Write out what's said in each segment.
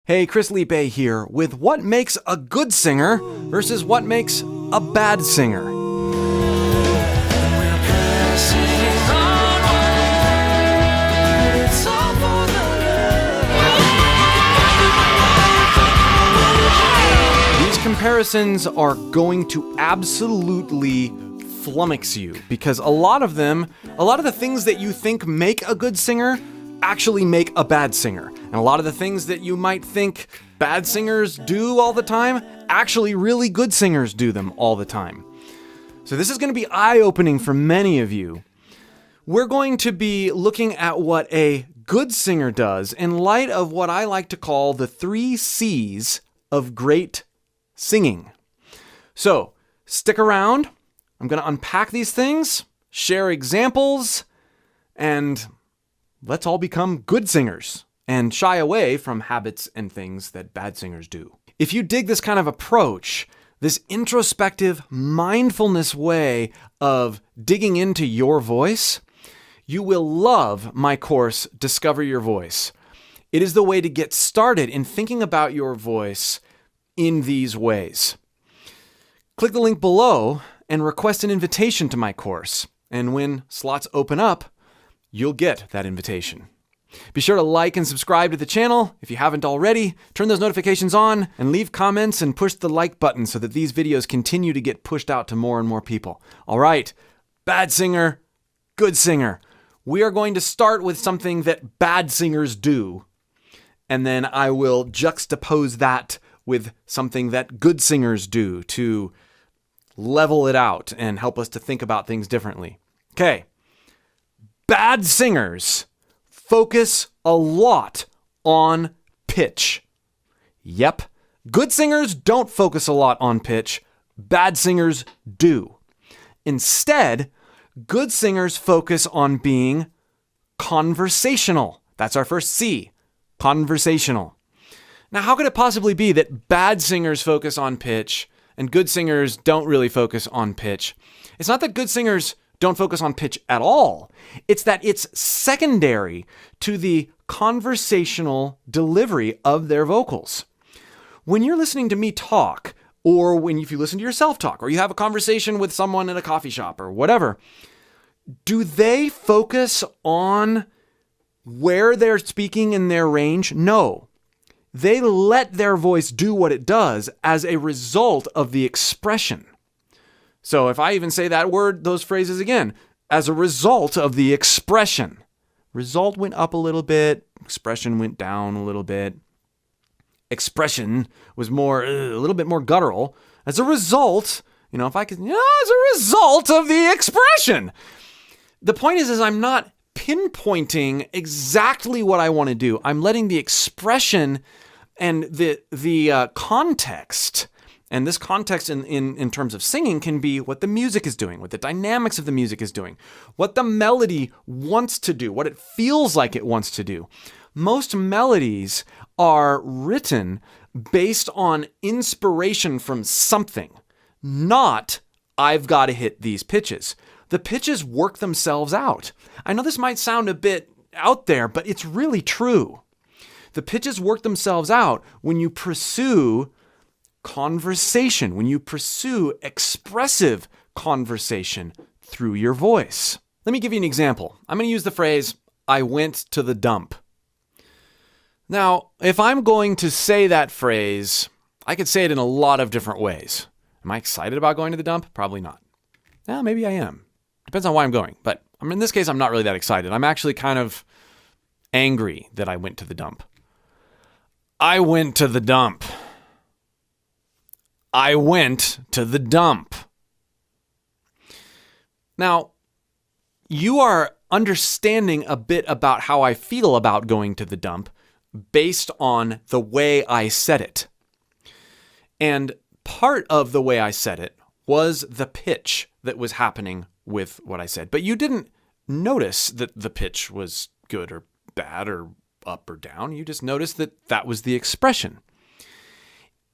Hey, Chris Liepe here with what makes a good singer versus what makes a bad singer. These comparisons are going to absolutely flummox you because a lot of the things that you think make a good singer actually make a bad singer. And a lot of the things that you might think bad singers do all the time, actually really good singers do them all the time. So this is going to be eye-opening for many of you. We're going to be looking at what a good singer does in light of what I like to call the 3 C's of great singing. So stick around. I'm going to unpack these things, share examples, and let's all become good singers and shy away from habits and things that bad singers do. If you dig this kind of approach, this introspective mindfulness way of digging into your voice, you will love my course, Discover Your Voice. It is the way to get started in thinking about your voice in these ways. Click the link below and request an invitation to my course. And when slots open up, you'll get that invitation. Be sure to like and subscribe to the channel if you haven't already. Turn those notifications on and leave comments and push the like button so that these videos continue to get pushed out to more and more people. All right, bad singer, good singer. We are going to start with something that bad singers do, and then I will juxtapose that with something that good singers do to level it out and help us to think about things differently. Okay. Bad singers focus a lot on pitch. Yep. Good singers don't focus a lot on pitch. Bad singers do. Instead, good singers focus on being conversational. That's our first C, conversational. Now, how could it possibly be that bad singers focus on pitch and good singers don't really focus on pitch? It's not that good singers don't focus on pitch at all. It's that it's secondary to the conversational delivery of their vocals. When you're listening to me talk, or if you listen to yourself talk, or you have a conversation with someone in a coffee shop or whatever, do they focus on where they're speaking in their range? No. They let their voice do what it does as a result of the expression. So if I even say that word, those phrases again, as a result of the expression. Result went up a little bit, expression went down a little bit. Expression was a little bit more guttural. As a result, as a result of the expression. The point is I'm not pinpointing exactly what I want to do. I'm letting the expression and the context. And this context in terms of singing can be what the music is doing, what the dynamics of the music is doing, what the melody wants to do, what it feels like it wants to do. Most melodies are written based on inspiration from something, not I've got to hit these pitches. The pitches work themselves out. I know this might sound a bit out there, but it's really true. The pitches work themselves out when you pursue conversation, when you pursue expressive conversation through your voice. Let me give you an example. I'm going to use the phrase, I went to the dump. Now, if I'm going to say that phrase, I could say it in a lot of different ways. Am I excited about going to the dump? Probably not. Well, maybe I am. Depends on why I'm going. But in this case, I'm not really that excited. I'm actually kind of angry that I went to the dump. I went to the dump. I went to the dump. Now, you are understanding a bit about how I feel about going to the dump based on the way I said it. And part of the way I said it was the pitch that was happening with what I said. But you didn't notice that the pitch was good or bad or up or down. You just noticed that that was the expression.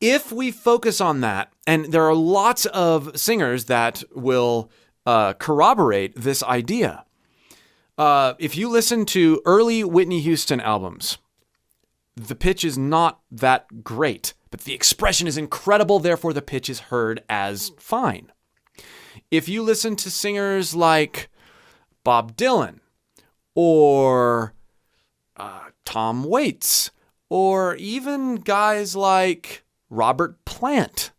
If we focus on that, and there are lots of singers that will corroborate this idea. If you listen to early Whitney Houston albums, the pitch is not that great, but the expression is incredible, therefore the pitch is heard as fine. If you listen to singers like Bob Dylan or Tom Waits or even guys like Robert Plant,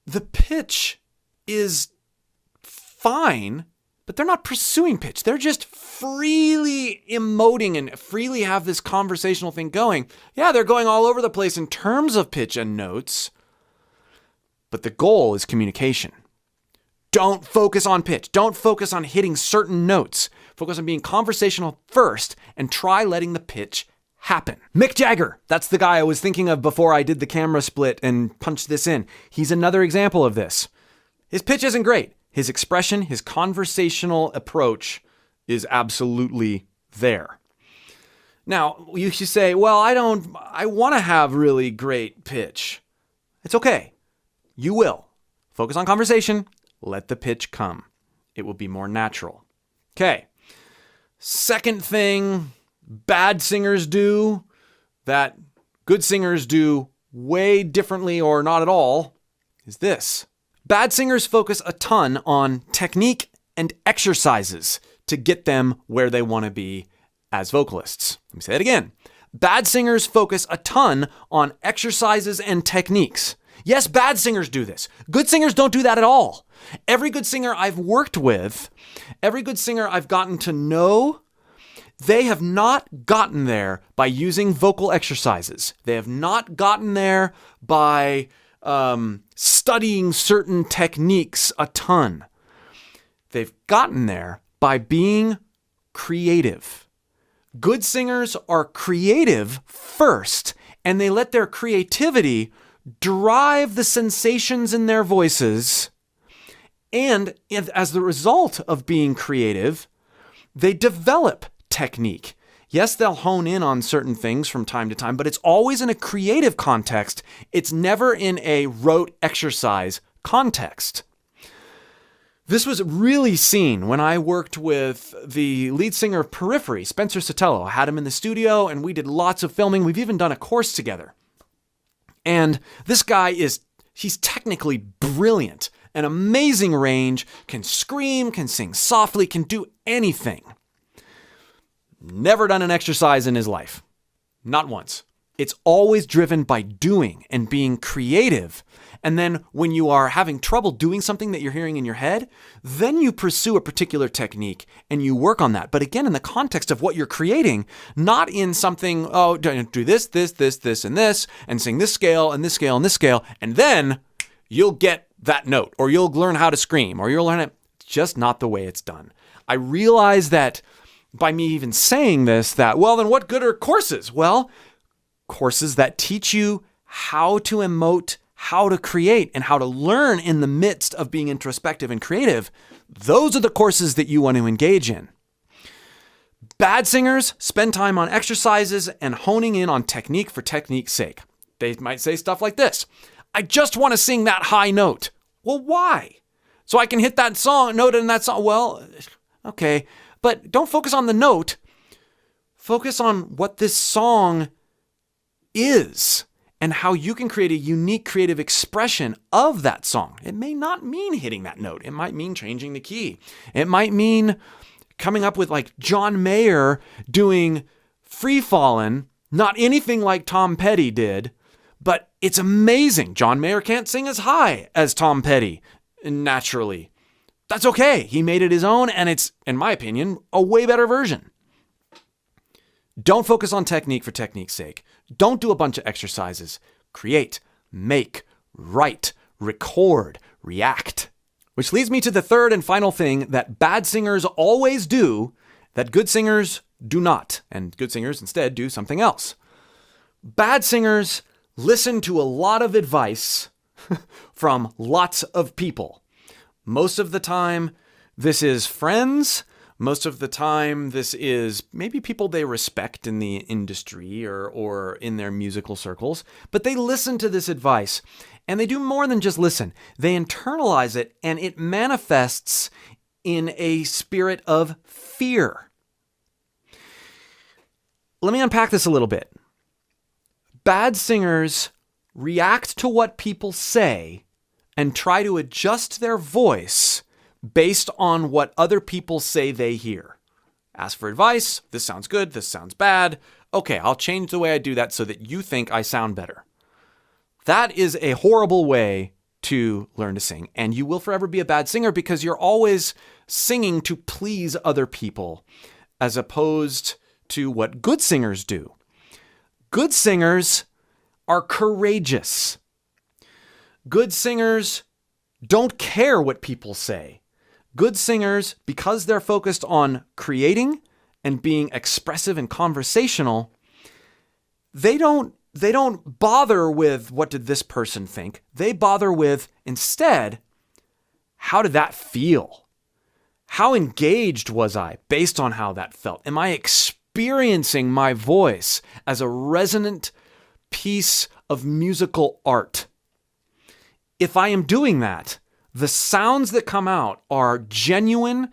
the pitch is fine, but they're not pursuing pitch. They're just freely emoting and freely have this conversational thing going. Yeah, they're going all over the place in terms of pitch and notes, but the goal is communication. Don't focus on pitch. Don't focus on hitting certain notes. Focus on being conversational first and try letting the pitch happen. Mick Jagger, that's the guy I was thinking of before I did the camera split and punched this in. He's another example of this. His pitch isn't great. His expression, his conversational approach is absolutely there. Now, you should say, well, I want to have really great pitch. It's okay. You will. Focus on conversation. Let the pitch come. It will be more natural. Okay. Second thing bad singers do that good singers do way differently or not at all is this. Bad singers focus a ton on technique and exercises to get them where they want to be as vocalists. Let me say it again. Bad singers focus a ton on exercises and techniques. Yes, bad singers do this. Good singers don't do that at all. Every good singer I've worked with, every good singer I've gotten to know, they have not gotten there by using vocal exercises. They have not gotten there by studying certain techniques a ton. They've gotten there by being creative. Good singers are creative first, and they let their creativity drive the sensations in their voices. And as the result of being creative, they develop technique. Yes, they'll hone in on certain things from time to time, but it's always in a creative context. It's never in a rote exercise context. This was really seen when I worked with the lead singer of Periphery, Spencer Sotelo. I had him in the studio and we did lots of filming. We've even done a course together. And this guy he's technically brilliant, an amazing range, can scream, can sing softly, can do anything. Never done an exercise in his life. Not once. It's always driven by doing and being creative. And then when you are having trouble doing something that you're hearing in your head, then you pursue a particular technique and you work on that. But again, in the context of what you're creating, not in something, oh, do this, and this, and sing this scale, and this scale, and this scale, and then you'll get that note, or you'll learn how to scream, or you'll learn it. It's just not the way it's done. I realize that by me even saying this, that, well, then what good are courses? Well, courses that teach you how to emote, how to create, and how to learn in the midst of being introspective and creative. Those are the courses that you want to engage in. Bad singers spend time on exercises and honing in on technique for technique's sake. They might say stuff like this. I just want to sing that high note. Well, why? So I can hit that note in that song. Well, okay. But don't focus on the note. Focus on what this song is and how you can create a unique creative expression of that song. It may not mean hitting that note. It might mean changing the key. It might mean coming up with like John Mayer doing Free Fallin', not anything like Tom Petty did, but it's amazing. John Mayer can't sing as high as Tom Petty naturally. That's okay. He made it his own, and it's, in my opinion, a way better version. Don't focus on technique for technique's sake. Don't do a bunch of exercises. Create, make, write, record, react. Which leads me to the third and final thing that bad singers always do that good singers do not, and good singers instead do something else. Bad singers listen to a lot of advice from lots of people. Most of the time, this is friends. Most of the time, this is maybe people they respect in the industry or in their musical circles. But they listen to this advice, and they do more than just listen. They internalize it, and it manifests in a spirit of fear. let me unpack this a little bit. Bad singers react to what people say and try to adjust their voice based on what other people say they hear. Ask for advice. This sounds good. This sounds bad. Okay, I'll change the way I do that so that you think I sound better. That is a horrible way to learn to sing. And you will forever be a bad singer because you're always singing to please other people as opposed to what good singers do. Good singers are courageous. Good singers don't care what people say. Good singers, because they're focused on creating and being expressive and conversational, they don't bother with what did this person think. They bother with, instead, how did that feel? How engaged was I based on how that felt? Am I experiencing my voice as a resonant piece of musical art? If I am doing that, the sounds that come out are genuine,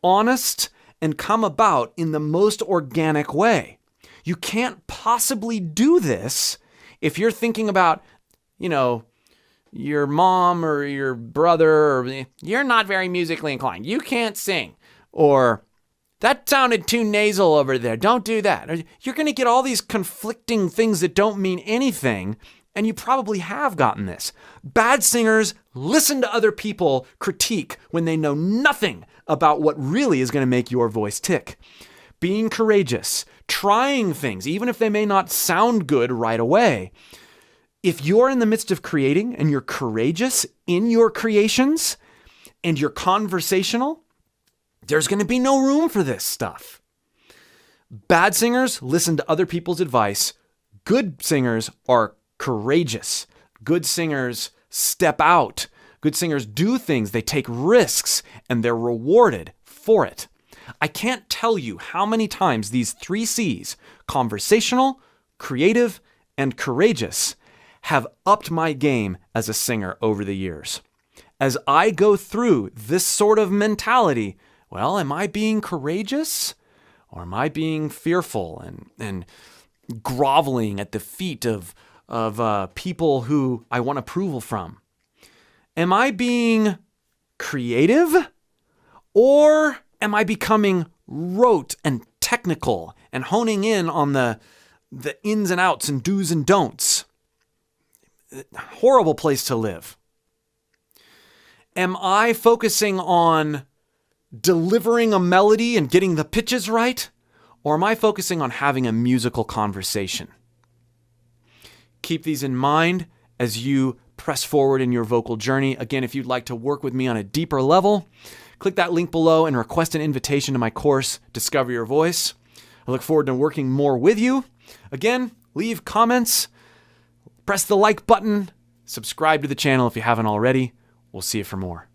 honest, and come about in the most organic way. You can't possibly do this if you're thinking about, your mom or your brother, or you're not very musically inclined. You can't sing. Or that sounded too nasal over there. Don't do that. You're going to get all these conflicting things that don't mean anything. And you probably have gotten this. Bad singers listen to other people critique when they know nothing about what really is going to make your voice tick. Being courageous, trying things, even if they may not sound good right away. If you're in the midst of creating and you're courageous in your creations and you're conversational, there's going to be no room for this stuff. Bad singers listen to other people's advice. Good singers are courageous. Good singers step out. Good singers do things. They take risks and they're rewarded for it. I can't tell you how many times these 3 C's, conversational, creative, and courageous, have upped my game as a singer over the years. As I go through this sort of mentality, well, am I being courageous or am I being fearful and groveling at the feet of people who I want approval from? Am I being creative or am I becoming rote and technical and honing in on the ins and outs and do's and don'ts? Horrible place to live. Am I focusing on delivering a melody and getting the pitches right? Or am I focusing on having a musical conversation? Keep these in mind as you press forward in your vocal journey. Again, if you'd like to work with me on a deeper level, click that link below and request an invitation to my course, Discover Your Voice. I look forward to working more with you. Again, leave comments, press the like button, subscribe to the channel if you haven't already. We'll see you for more.